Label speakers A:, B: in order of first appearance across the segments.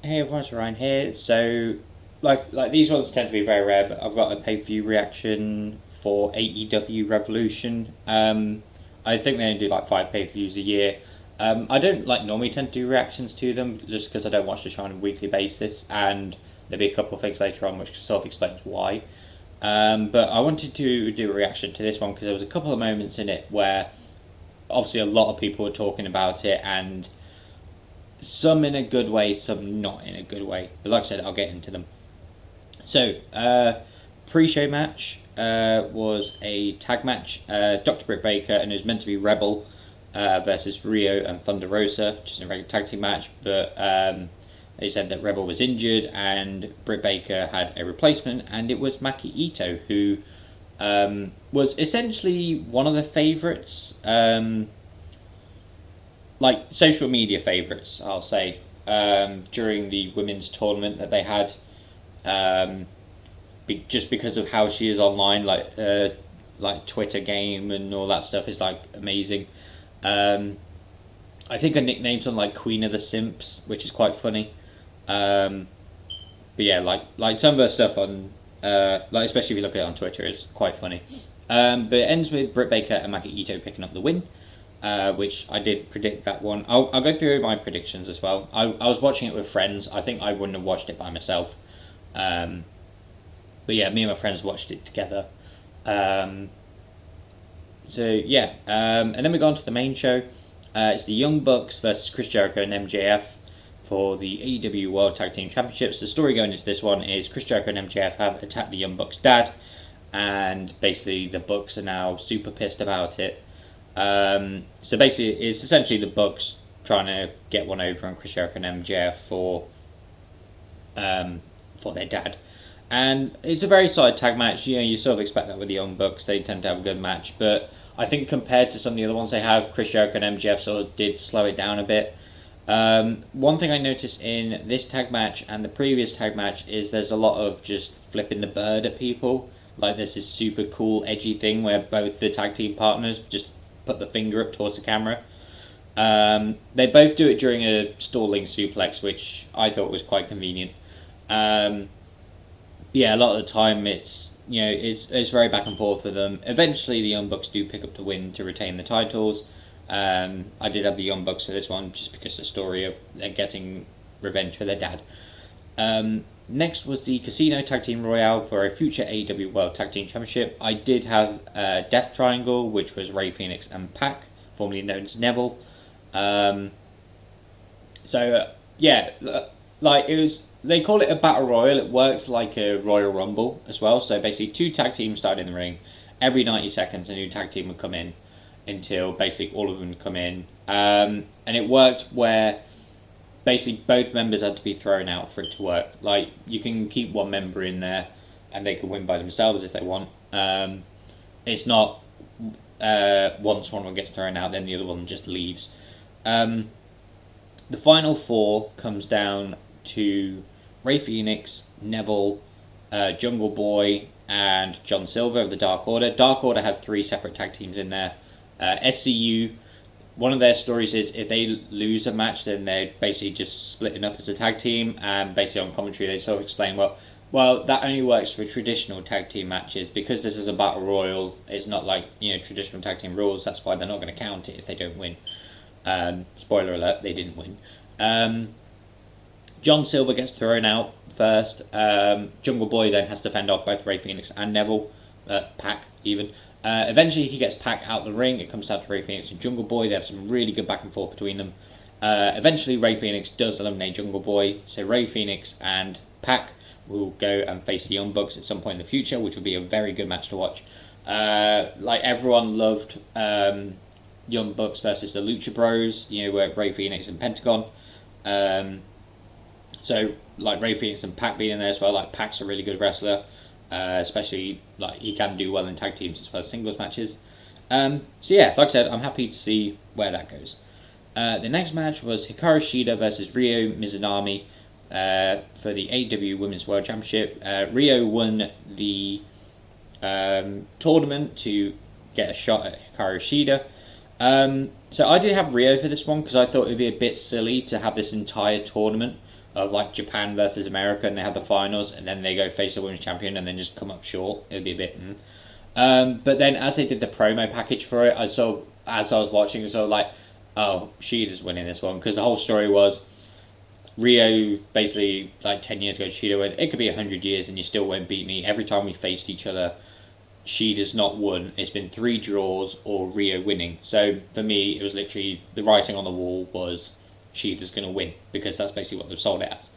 A: Hey everyone, it's Ryan here. So, like these ones tend to be very rare, but I've got a pay-per-view reaction for AEW Revolution. I think they only do like 5 pay-per-views a year. I don't like normally tend to do reactions to them just because I don't watch the show on a weekly basis, and there'll be a couple of things later on which sort of explains why. But I wanted to do a reaction to this one because there was a couple of moments in it where obviously a lot of people were talking about it, and some in a good way, some not in a good way. But like I said, I'll get into them. So, pre-show match was a tag match. Dr. Britt Baker, and it was meant to be Rebel versus Rio and Thunder Rosa, just a regular tag team match. But they said that Rebel was injured and Britt Baker had a replacement, and it was Maki Ito, who was essentially one of the favourites. Like social media favourites, I'll say, during the women's tournament that they had, just because of how she is online, like Twitter game and all that stuff is like amazing. I think her nickname's on like Queen of the Simps, which is quite funny. But yeah, like some of her stuff on, like especially if you look at it on Twitter, is quite funny. But it ends with Britt Baker and Maki Ito picking up the win. Which I did predict that one. I'll go through my predictions as well. I was watching it with friends. I think I wouldn't have watched it by myself. But yeah, me and my friends watched it together. So yeah, and then we go on to the main show. It's the Young Bucks versus Chris Jericho and MJF for the AEW World Tag Team Championships. The story going into this one is Chris Jericho and MJF have attacked the Young Bucks' dad, and basically the Bucks are now super pissed about it. So basically, it's essentially the Bucks trying to get one over on Chris Jericho and MJF for their dad, and it's a very solid tag match. You know, you sort of expect that with the Young Bucks; they tend to have a good match. But I think compared to some of the other ones they have, Chris Jericho and MJF sort of did slow it down a bit. One thing I noticed in this tag match and the previous tag match is there's a lot of just flipping the bird at people. Like there's this super cool, edgy thing where both the tag team partners just put the finger up towards the camera. They both do it during a stalling suplex, which I thought was quite convenient. Yeah, a lot of the time it's it's very back and forth for them. Eventually, the Young Bucks do pick up the win to retain the titles. I did have the Young Bucks for this one just because the story of getting revenge for their dad. Next was the Casino Tag Team Royale for a future AEW World Tag Team Championship. I did have Death Triangle, which was Rey Fenix and Pac, formerly known as Neville. Yeah, like it was. They call it a Battle Royal. It works like a Royal Rumble as well. So basically, two tag teams started in the ring. Every 90 seconds, a new tag team would come in until basically all of them would come in. And it worked where basically both members had to be thrown out for it to work. Like you can keep one member in there and they can win by themselves if they want. It's not once one gets thrown out then the other one just leaves. The final four comes down to Rey Fenix, Neville, Jungle Boy, and John Silver of the Dark Order. Dark Order had 3 separate tag teams in there. SCU, one of their stories is if they lose a match, then they're basically just splitting up as a tag team. And basically on commentary, they sort of explain, well, that only works for traditional tag team matches because this is a battle royal. It's not like traditional tag team rules. That's why they're not going to count it if they don't win. Spoiler alert: they didn't win. John Silver gets thrown out first. Jungle Boy then has to fend off both Rey Fenix and Neville, Pac even. Eventually he gets Pac out the ring. It comes down to Rey Fenix and Jungle Boy. They have some really good back and forth between them. Eventually Rey Fenix does eliminate Jungle Boy. So Rey Fenix and Pac will go and face the Young Bucks at some point in the future, which will be a very good match to watch. Like everyone loved Young Bucks versus the Lucha Bros, where Rey Fenix and Pentagon. So like Rey Fenix and Pac being in there as well. Like Pac's a really good wrestler, especially like he can do well in tag teams as well as singles matches. So yeah, like I said, I'm happy to see where that goes. The next match was Hikaru Shida versus Ryo Mizunami for the AEW Women's World Championship. Ryo won the tournament to get a shot at Hikaru Shida. So I did have Ryo for this one because I thought it would be a bit silly to have this entire tournament of like Japan versus America, and they have the finals, and then they go face the women's champion, and then just come up short. It'd be a bit. But then as they did the promo package for it, I saw as I was watching, I saw like, oh, Shida's winning this one, because the whole story was Rio basically like 10 years ago. Shida went, it could be 100 years, and you still won't beat me. Every time we faced each other, Shida's not won. It's been 3 draws or Rio winning. So for me, it was literally the writing on the wall was Shida's going to win, because that's basically what they've sold it as.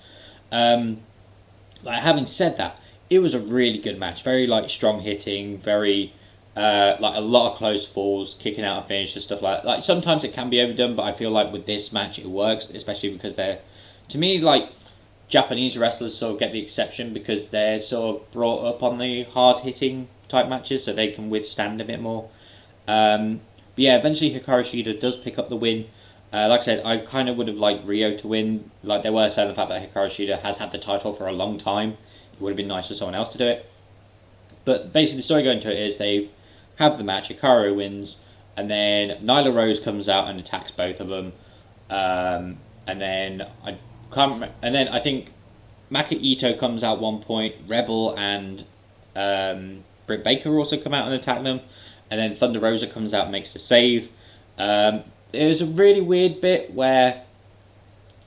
A: Like having said that, it was a really good match. Very like strong hitting, very like a lot of close falls, kicking out of finish and stuff like that. Like sometimes it can be overdone, but I feel like with this match it works, especially because they're, to me, like Japanese wrestlers sort of get the exception because they're sort of brought up on the hard hitting type matches, so they can withstand a bit more. But yeah, eventually Hikaru Shida does pick up the win. Like I said, I kind of would have liked Rio to win. Like they were saying the fact that Hikaru Shida has had the title for a long time. It would have been nice for someone else to do it. But basically the story going to it is they have the match, Hikaru wins, and then Nyla Rose comes out and attacks both of them. And then I think Maka Ito comes out one point, Rebel and Britt Baker also come out and attack them, and then Thunder Rosa comes out and makes the save. It was a really weird bit where,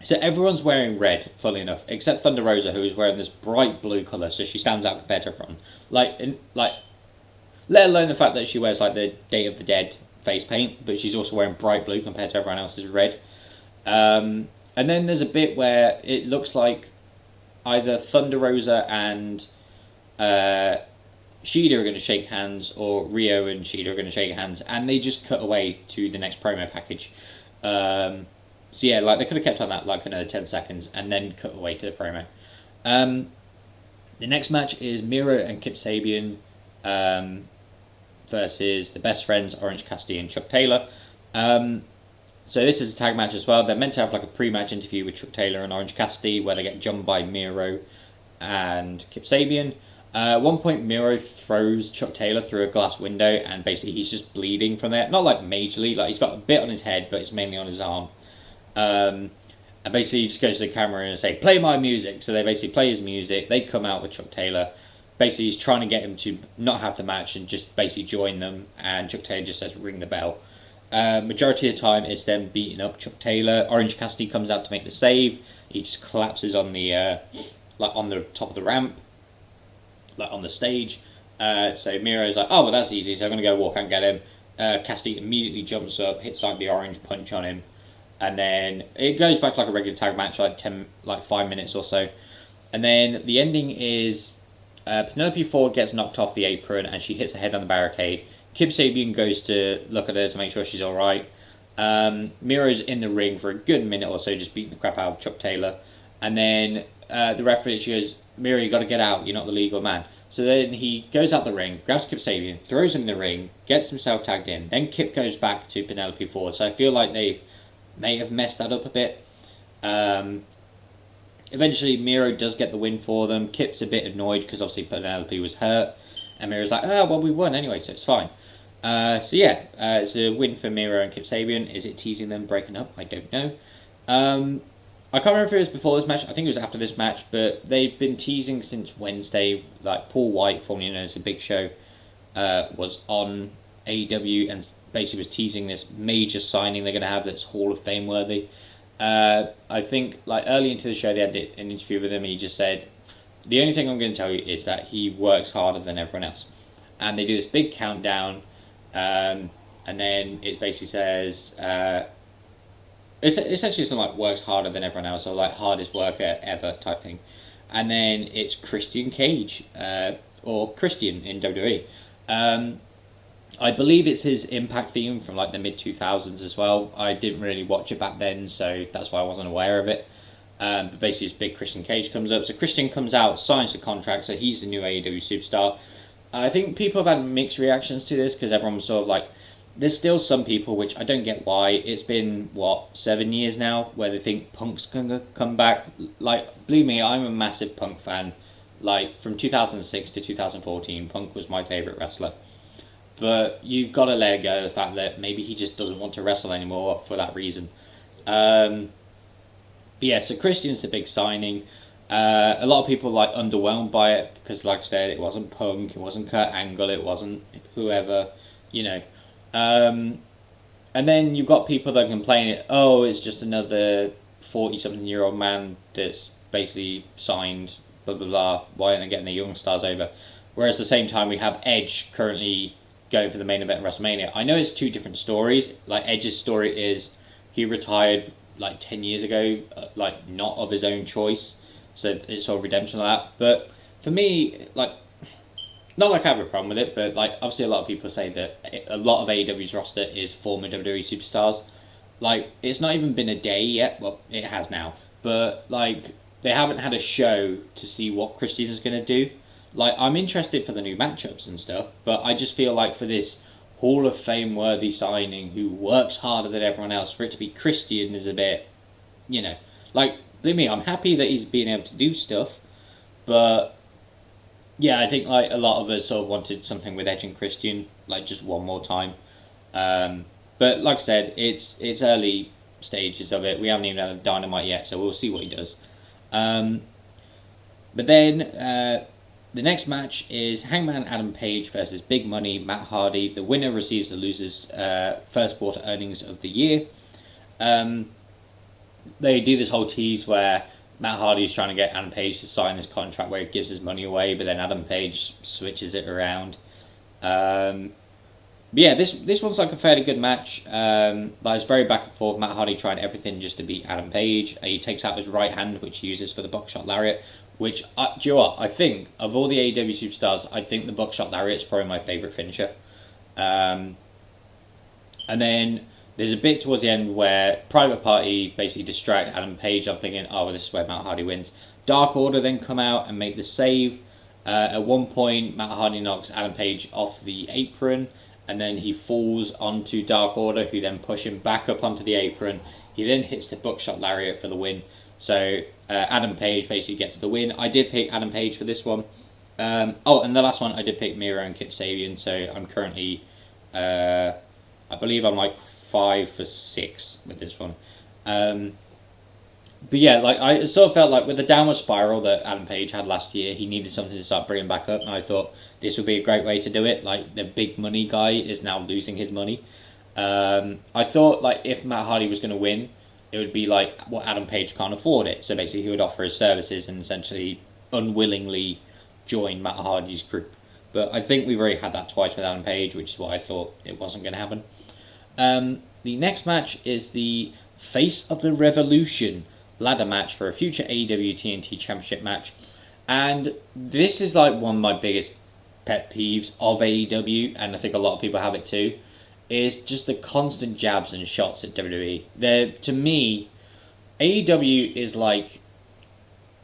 A: so everyone's wearing red, funnily enough, except Thunder Rosa, who is wearing this bright blue colour, so she stands out compared to everyone. Let alone the fact that she wears like the Day of the Dead face paint, but she's also wearing bright blue compared to everyone else's red. And then there's a bit where it looks like either Thunder Rosa and Shida are going to shake hands, or Rio and Shida are going to shake hands, and they just cut away to the next promo package. So yeah, like they could have kept on that like another 10 seconds and then cut away to the promo. The next match is Miro and Kip Sabian versus the Best Friends, Orange Cassidy and Chuck Taylor. So this is a tag match as well. They're meant to have like a pre-match interview with Chuck Taylor and Orange Cassidy where they get jumped by Miro and Kip Sabian. At one point, Miro throws Chuck Taylor through a glass window, and basically he's just bleeding from there. Not like majorly, like he's got a bit on his head, but it's mainly on his arm. And basically he just goes to the camera and say, "Play my music." So they basically play his music. They come out with Chuck Taylor. Basically he's trying to get him to not have the match and just basically join them. And Chuck Taylor just says, "Ring the bell." Majority of the time it's them beating up Chuck Taylor. Orange Cassidy comes out to make the save. He just collapses on the like on the top of the ramp, like on the stage. So Miro's like, "Oh, well that's easy, so I'm gonna go walk and get him." Cassidy immediately jumps up, hits like the orange punch on him, and then it goes back to like a regular tag match, like 5 minutes or so. And then the ending is Penelope Ford gets knocked off the apron and she hits her head on the barricade. Kip Sabian goes to look at her to make sure she's alright. Miro's in the ring for a good minute or so, just beating the crap out of Chuck Taylor. And then the referee, she goes, "Miro, you got to get out, you're not the legal man." So then he goes out the ring, grabs Kip Sabian, throws him in the ring, gets himself tagged in. Then Kip goes back to Penelope Ford. So I feel like they may have messed that up a bit. Eventually Miro does get the win for them. Kip's a bit annoyed because obviously Penelope was hurt. And Miro's like, "Oh, well, we won anyway, so it's fine." So yeah, it's a win for Miro and Kip Sabian. Is it teasing them breaking up? I don't know. I can't remember if it was before this match. I think it was after this match, but they've been teasing since Wednesday. Like Paul White, formerly known as The Big Show, was on AEW and basically was teasing this major signing they're going to have that's Hall of Fame worthy. I think like early into the show they had an interview with him and he just said, "The only thing I'm going to tell you is that he works harder than everyone else." And they do this big countdown, and then it basically says, it's essentially something like works harder than everyone else, or like hardest worker ever type thing. And then it's Christian Cage, or Christian in WWE. I believe it's his Impact theme from like the mid-2000s as well. I didn't really watch it back then, so that's why I wasn't aware of it. But basically this big Christian Cage comes up. So Christian comes out, signs the contract, so he's the new AEW superstar. I think people have had mixed reactions to this, because everyone was sort of like, there's still some people, which I don't get why. It's been, 7 years now, where they think Punk's going to come back. Like, believe me, I'm a massive Punk fan. Like, from 2006 to 2014, Punk was my favourite wrestler. But you've got to let go of the fact that maybe he just doesn't want to wrestle anymore for that reason. And But yeah, so Christian's the big signing. A lot of people like underwhelmed by it because, like I said, it wasn't Punk, it wasn't Kurt Angle, it wasn't whoever, you know. Um, and then you've got people that complain, oh, it's just another 40-something-year-old man that's basically signed, blah, blah, blah. Why aren't they getting the young stars over? Whereas at the same time, we have Edge currently going for the main event of WrestleMania. I know it's two different stories. Like, Edge's story is he retired like 10 years ago, like, not of his own choice. So it's all redemption like that. But for me, like, not like I have a problem with it, but like obviously a lot of people say that a lot of AEW's roster is former WWE superstars. Like, it's not even been a day yet. Well, it has now, but like they haven't had a show to see what Christian is gonna do. Like, I'm interested for the new matchups and stuff, but I just feel like for this Hall of Fame worthy signing who works harder than everyone else, for it to be Christian is a bit, like, believe me, I'm happy that he's being able to do stuff, but yeah, I think like a lot of us sort of wanted something with Edge and Christian, like just one more time. But like I said, it's early stages of it. We haven't even had a Dynamite yet, so we'll see what he does. But then the next match is Hangman Adam Page versus Big Money Matt Hardy. The winner receives the loser's first quarter earnings of the year. They do this whole tease where Matt Hardy is trying to get Adam Page to sign this contract where he gives his money away, but then Adam Page switches it around. But yeah, this one's like a fairly good match. Like, it's very back and forth. Matt Hardy trying everything just to beat Adam Page. He takes out his right hand, which he uses for the buckshot lariat. Which, do you know what? I think of all the AEW superstars, I think the buckshot lariat is probably my favorite finisher. And then there's a bit towards the end where Private Party basically distract Adam Page. I'm thinking, oh, well, this is where Matt Hardy wins. Dark Order then come out and make the save. At one point, Matt Hardy knocks Adam Page off the apron, and then he falls onto Dark Order, who then push him back up onto the apron. He then hits the buckshot lariat for the win. So Adam Page basically gets the win. I did pick Adam Page for this one. And the last one, I did pick Miro and Kip Sabian. So I'm currently, I believe I'm like 5 for 6 with this one. But yeah, like I sort of felt like with the downward spiral that Adam Page had last year, he needed something to start bringing back up, and I thought this would be a great way to do it. Like, the big money guy is now losing his money. I thought like if Matt Hardy was going to win, it would be like what Adam Page can't afford it. So basically, he would offer his services and essentially unwillingly join Matt Hardy's group. But I think we've already had that twice with Adam Page, which is why I thought it wasn't going to happen. The next match is the Face of the Revolution ladder match for a future AEW TNT Championship match. And this is like one of my biggest pet peeves of AEW, and I think a lot of people have it too, is just the constant jabs and shots at WWE. To me, AEW is like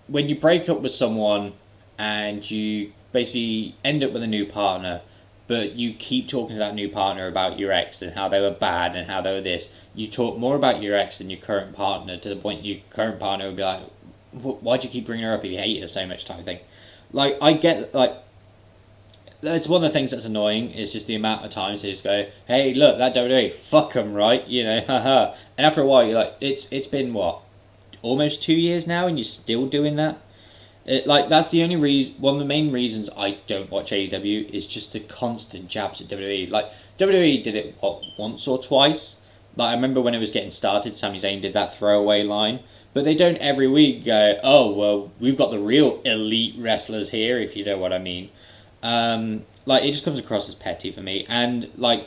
A: when you break up with someone and you basically end up with a new partner, but you keep talking to that new partner about your ex and how they were bad and how they were this. You talk more about your ex than your current partner, to the point your current partner would be like, why'd you keep bringing her up if you hate her so much, type of thing. Like, I get, like, that's one of the things that's annoying, is just the amount of times they just go, hey, look, that WWE, fuck them, right? Haha. And after a while, you're like, it's been, what, almost 2 years now, and you're still doing that? That's the only reason. One of the main reasons I don't watch AEW is just the constant jabs at WWE. Like, WWE did it once or twice. Like, I remember when it was getting started, Sami Zayn did that throwaway line, but they don't every week go, oh well, we've got the real elite wrestlers here, if you know what I mean. It just comes across as petty for me, and the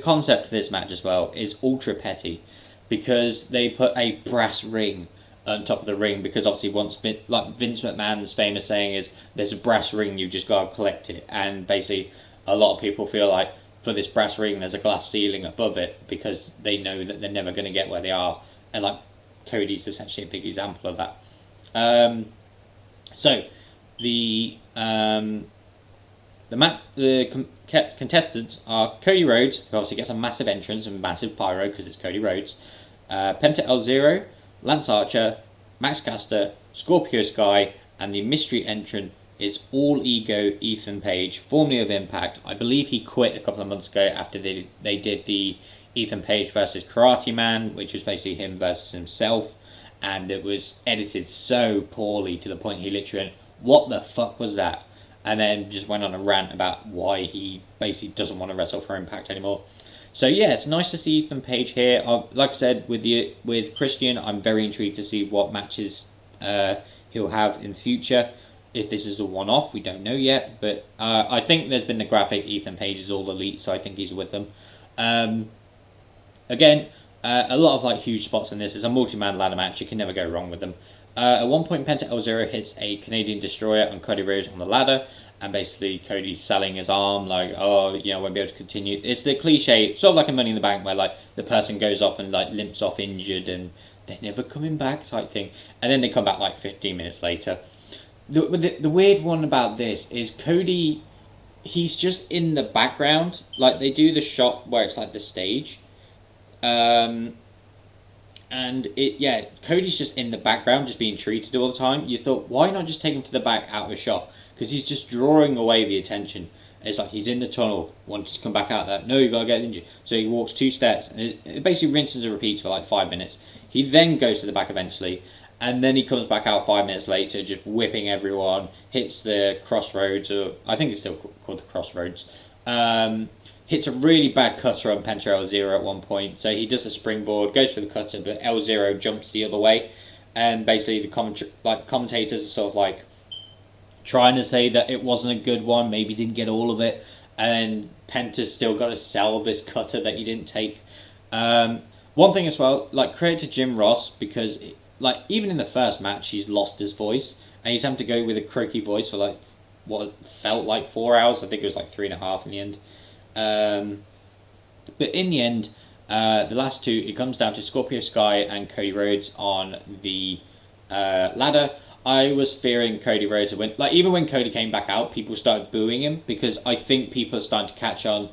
A: concept of this match as well is ultra petty, because they put a brass ring on top of the ring, because obviously once Vince McMahon's famous saying is, there's a brass ring, you just gotta collect it, and basically a lot of people feel like for this brass ring there's a glass ceiling above it, because they know that they're never going to get where they are, and like Cody's essentially a big example of that. So the contestants are Cody Rhodes, who obviously gets a massive entrance and massive pyro because it's Cody Rhodes, Penta El Zero, Lance Archer, Max Caster, Scorpio Sky, and the mystery entrant is All Ego Ethan Page, formerly of Impact. I believe he quit a couple of months ago after they did the Ethan Page versus Karate Man, which was basically him versus himself, and it was edited so poorly to the point he literally went, "What the fuck was that?" And then just went on a rant about why he basically doesn't want to wrestle for Impact anymore. So yeah, it's nice to see Ethan Page here. Like I said, with Christian, I'm very intrigued to see what matches he'll have in the future. If this is a one-off, we don't know yet. But I think there's been the graphic. Ethan Page is all elite, so I think he's with them. Again, a lot of like huge spots in this. It's a multi-man ladder match. You can never go wrong with them. At one point, Penta El Zero hits a Canadian Destroyer on Cody Rhodes on the ladder, and basically Cody's selling his arm, like, oh, you know, won't be able to continue. It's the cliche, sort of like a Money in the Bank, where like the person goes off and like limps off injured, and they're never coming back type thing, and then they come back like 15 minutes later. The weird one about this is Cody, he's just in the background. Like they do the shot where it's like the stage. And Cody's just in the background, just being treated all the time. You thought, why not just take him to the back out of the shot? Because he's just drawing away the attention. It's like he's in the tunnel, wants to come back out there. No, you gotta get injured. So he walks 2 steps, and it basically rinses and repeats for like 5 minutes. He then goes to the back eventually, and then he comes back out 5 minutes later, just whipping everyone. Hits the crossroads, or I think it's still called the crossroads. Hits a really bad cutter on Penta El Zero at one point. So he does a springboard, goes for the cutter, but El Zero jumps the other way. And basically the commentators are sort of like trying to say that it wasn't a good one, maybe didn't get all of it. And Penta's still got to sell this cutter that he didn't take. One thing as well, like credit to Jim Ross, because like even in the first match, he's lost his voice. And he's having to go with a croaky voice for like what felt like 4 hours. I think it was like 3.5 in the end. But in the end, the last two, it comes down to Scorpio Sky and Cody Rhodes on the ladder. I was fearing Cody Rhodes would win. Like, even when Cody came back out, people started booing him, because I think people are starting to catch on.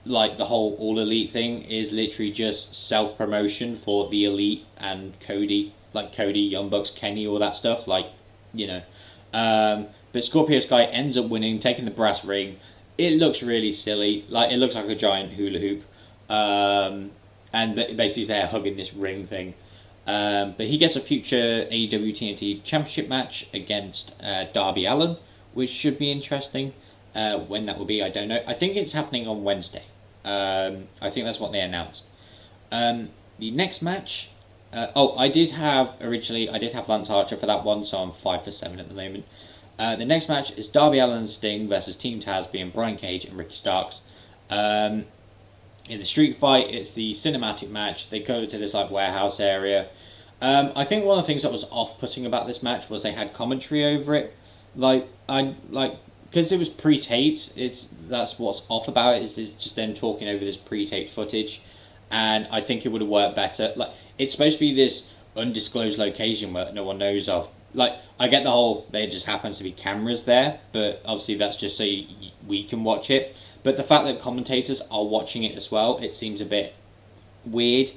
A: Like, the whole All Elite thing is literally just self-promotion for the Elite and Cody. Like, Cody, Young Bucks, Kenny, all that stuff. Like, you know. But Scorpio Sky ends up winning, taking the brass ring. It looks really silly. Like, it looks like a giant hula hoop. And basically they're hugging this ring thing. But he gets a future AEW TNT Championship match against Darby Allin, which should be interesting. When that will be, I don't know. I think it's happening on Wednesday. I think that's what they announced. The next match... I did have Lance Archer for that one, so I'm 5 for 7 at the moment. The next match is Darby Allin and Sting versus Team Taz, being Brian Cage and Ricky Starks. In the street fight, it's the cinematic match. They go to this like warehouse area. I think one of the things that was off-putting about this match was they had commentary over it. Because it was pre-taped. That's what's off about it. Is just them talking over this pre-taped footage, and I think it would have worked better. Like, it's supposed to be this undisclosed location where no one knows of. Like, I get the whole, there just happens to be cameras there, but obviously that's just so we can watch it. But the fact that commentators are watching it as well, it seems a bit weird.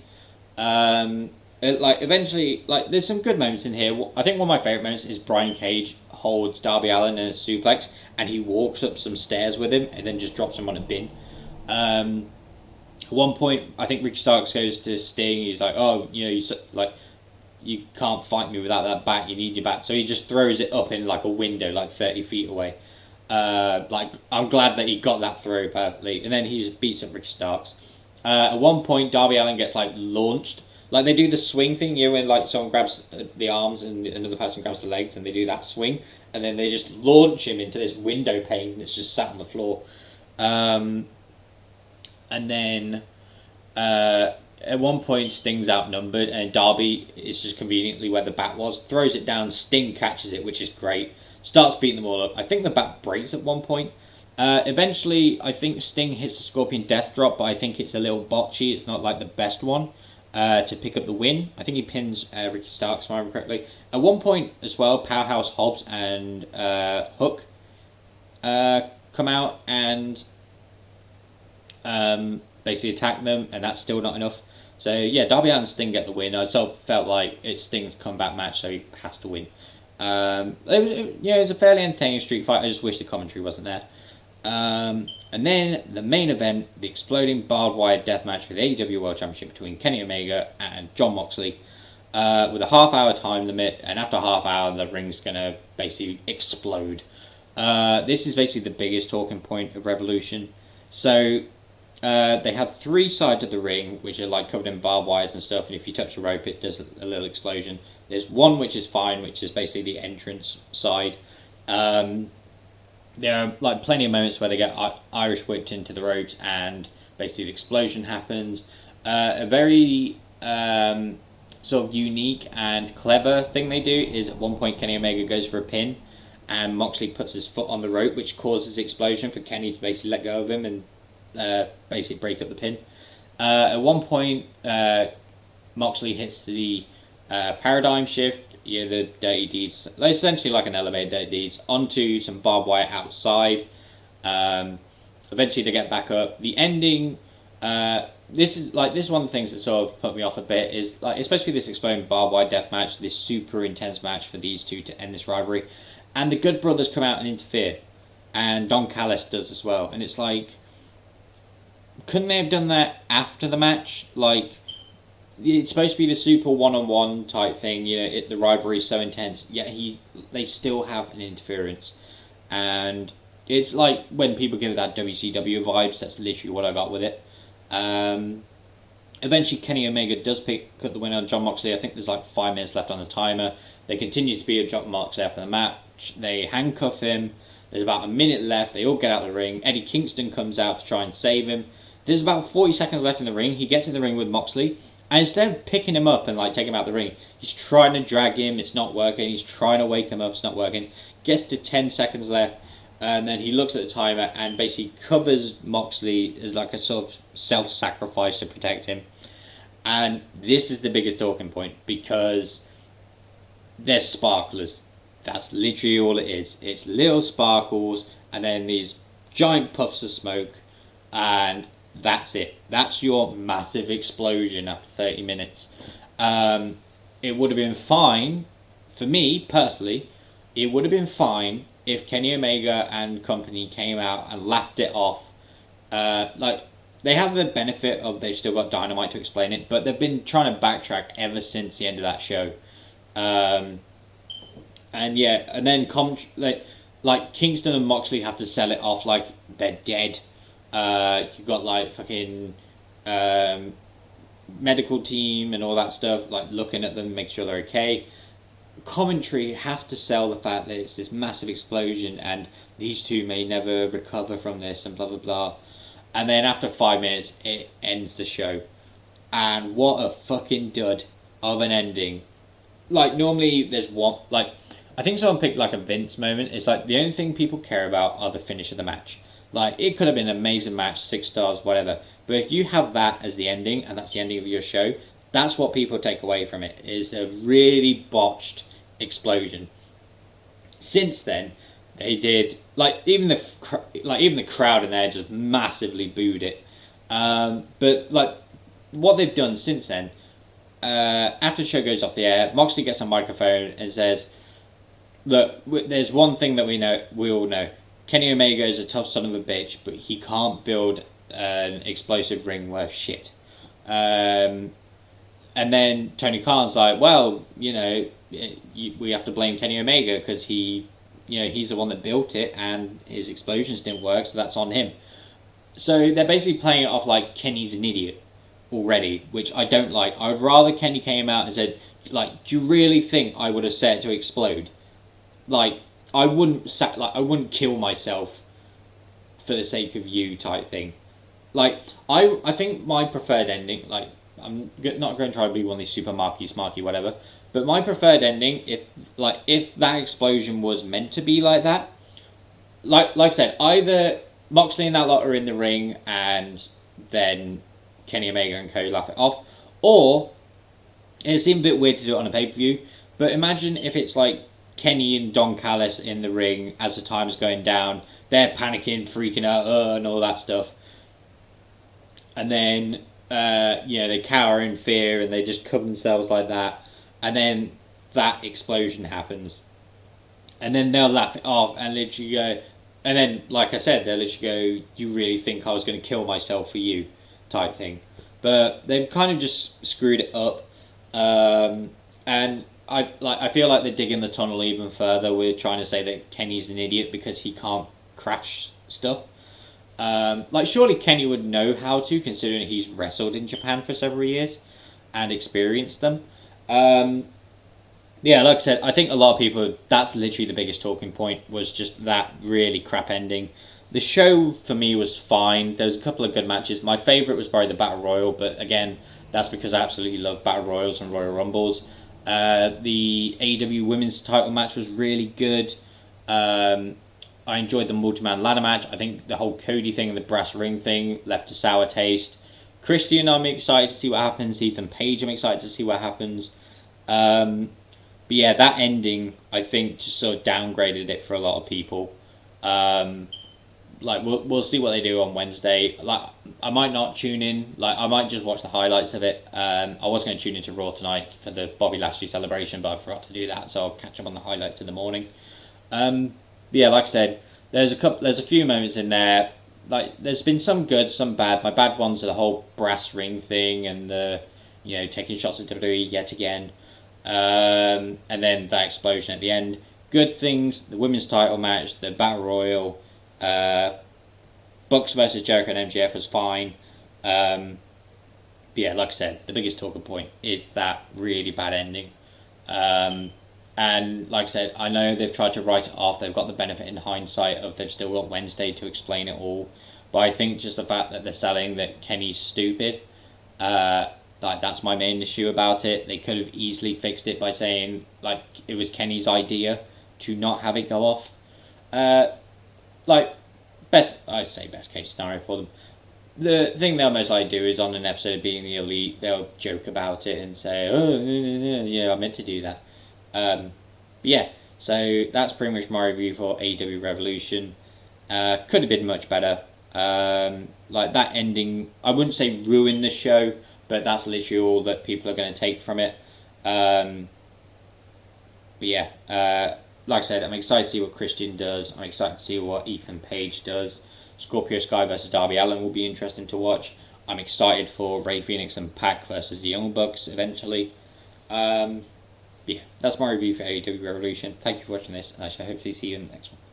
A: Eventually, there's some good moments in here. I think one of my favourite moments is Brian Cage holds Darby Allin in a suplex, and he walks up some stairs with him, and then just drops him on a bin. At one point, I think Ricky Starks goes to Sting, he's like, oh, you can't fight me without that bat, you need your bat. So he just throws it up in like a window, like 30 feet away. I'm glad that he got that throw perfectly. And then he just beats up Ricky Starks. At one point, Darby Allin gets like launched. Like, they do the swing thing, when like someone grabs the arms and another person grabs the legs, and they do that swing. And then they just launch him into this window pane that's just sat on the floor. And then... at one point, Sting's outnumbered, and Darby is just conveniently where the bat was. Throws it down, Sting catches it, which is great. Starts beating them all up. I think the bat breaks at one point. Eventually, I think Sting hits the Scorpion Death Drop, but I think it's a little botchy. It's not like the best one to pick up the win. I think he pins Ricky Starks, if I remember correctly. At one point as well, Powerhouse Hobbs and Hook come out and basically attack them, and that's still not enough. So yeah, Darby Allin and Sting get the win. I sort of felt like it's Sting's comeback match, so he has to win. It was a fairly entertaining street fight. I just wish the commentary wasn't there. And then the main event, the exploding barbed wire death match for the AEW World Championship between Kenny Omega and Jon Moxley, with a half-hour time limit, and after half hour, the ring's gonna basically explode. This is basically the biggest talking point of Revolution. So they have three sides of the ring, which are like covered in barbed wires and stuff, and if you touch the rope, it does a little explosion. There's one which is fine, which is basically the entrance side. There are like plenty of moments where they get Irish whipped into the ropes and basically the explosion happens. A very sort of unique and clever thing they do is at one point Kenny Omega goes for a pin and Moxley puts his foot on the rope, which causes the explosion for Kenny to basically let go of him and basically break up the pin. At one point, Moxley hits the paradigm shift, the Dirty Deeds, essentially like an elevator Dirty Deeds, onto some barbed wire outside. Eventually they get back up. The ending, this is one of the things that sort of put me off a bit, is like, especially this exploding barbed wire death match, this super intense match for these two to end this rivalry. And the Good Brothers come out and interfere. And Don Callis does as well. And it's like, couldn't they have done that after the match? Like, it's supposed to be the super one-on-one type thing, the rivalry is so intense, yet they still have an interference. And it's like when people give that WCW vibes, that's literally what I got with it. Eventually Kenny Omega does pick up the win on Jon Moxley. I think there's like 5 minutes left on the timer. They continue to beat up Jon Moxley after the match. They handcuff him. There's about a minute left. They all get out of the ring. Eddie Kingston comes out to try and save him. There's about 40 seconds left in the ring. He gets in the ring with Moxley. And instead of picking him up and like taking him out of the ring, he's trying to drag him. It's not working. He's trying to wake him up. It's not working. Gets to 10 seconds left. And then he looks at the timer and basically covers Moxley as like a sort of self-sacrifice to protect him. And this is the biggest talking point because they're sparklers. That's literally all it is. It's little sparkles and then these giant puffs of smoke, and that's it. That's your massive explosion after 30 minutes. It would have been fine, for me personally, it would have been fine if Kenny Omega and company came out and laughed it off. They have the benefit of they've still got Dynamite to explain it, but they've been trying to backtrack ever since the end of that show. And then Kingston and Moxley have to sell it off like they're dead. You've got like fucking medical team and all that stuff, like looking at them, make sure they're okay. Commentary have to sell the fact that it's this massive explosion and these two may never recover from this and blah blah blah. And then after 5 minutes, it ends the show. And what a fucking dud of an ending. Like, normally there's one, like, I think someone picked like a Vince moment. It's like the only thing people care about are the finish of the match. Like, it could have been an amazing match, 6 stars, whatever. But if you have that as the ending, and that's the ending of your show, that's what people take away from it, is a really botched explosion. Since then, they did, even the crowd in there just massively booed it. But like, what they've done since then, after the show goes off the air, Moxley gets a microphone and says, "Look, there's one thing that we all know. Kenny Omega is a tough son of a bitch, but he can't build an explosive ring worth shit." And then Tony Khan's like, "Well, we have to blame Kenny Omega because he's the one that built it and his explosions didn't work, so that's on him." So they're basically playing it off like Kenny's an idiot already, which I don't like. I would rather Kenny came out and said, like, "Do you really think I would have set it to explode? Like, I wouldn't kill myself for the sake of you," type thing. Like, I think my preferred ending, like, I'm not going to try to be one of these super smarky whatever, but my preferred ending, if that explosion was meant to be like that, like I said, either Moxley and that lot are in the ring and then Kenny Omega and Cody laugh it off, or it seemed a bit weird to do it on a pay-per-view, but imagine if it's like Kenny and Don Callis in the ring as the time's going down, they're panicking, freaking out, and all that stuff, and then they cower in fear and they just cover themselves like that, and then that explosion happens, and then they'll laugh it off and literally go, And then, like I said, they'll literally go, "You really think I was going to kill myself for you?" type thing. But they've kind of just screwed it up, and I feel like they're digging the tunnel even further. We're trying to say that Kenny's an idiot because he can't craft stuff. Like surely Kenny would know how to, considering he's wrestled in Japan for several years and experienced them. Um, yeah, like I said, I think a lot of people, that's literally the biggest talking point, was just that really crap ending. The show for me was fine. There was a couple of good matches. My favourite was probably the Battle Royal, but again, that's because I absolutely love Battle Royals and Royal Rumbles. The AEW Women's title match was really good. Um, I enjoyed the multi-man ladder match. I think the whole Cody thing and the brass ring thing left a sour taste. Christian, I'm excited to see what happens. Ethan Page, I'm excited to see what happens. Um, but yeah, that ending, I think, just sort of downgraded it for a lot of people. Um, like we'll see what they do on Wednesday. Like I might not tune in. Like I might just watch the highlights of it. I was going to tune into Raw tonight for the Bobby Lashley celebration, but I forgot to do that, so I'll catch up on the highlights in the morning. But yeah, like I said, there's a few moments in there. Like there's been some good, some bad. My bad ones are the whole brass ring thing and the taking shots at WWE yet again. And then that explosion at the end. Good things: the women's title match, the battle royal, uh, Bucks versus Jericho and MJF was fine. But yeah, like I said, the biggest talking point is that really bad ending. Um, and like I said, I know they've tried to write it off. They've got the benefit in hindsight of they've still got Wednesday to explain it all. But I think just the fact that they're selling that Kenny's stupid, uh, like that's my main issue about it. They could have easily fixed it by saying like it was Kenny's idea to not have it go off. Uh, like I'd say best case scenario for them. The thing they'll most likely do is on an episode of Being the Elite, they'll joke about it and say, "Oh, yeah, I meant to do that." Um, yeah, so that's pretty much my review for AEW Revolution. Could have been much better. Like that ending, I wouldn't say ruin the show, but that's literally all that people are going to take from it. Um, but yeah, like I said, I'm excited to see what Christian does. I'm excited to see what Ethan Page does. Scorpio Sky versus Darby Allin will be interesting to watch. I'm excited for Ray Phoenix and Pac versus the Young Bucks eventually. Yeah, that's my review for AEW Revolution. Thank you for watching this, and I shall hopefully see you in the next one.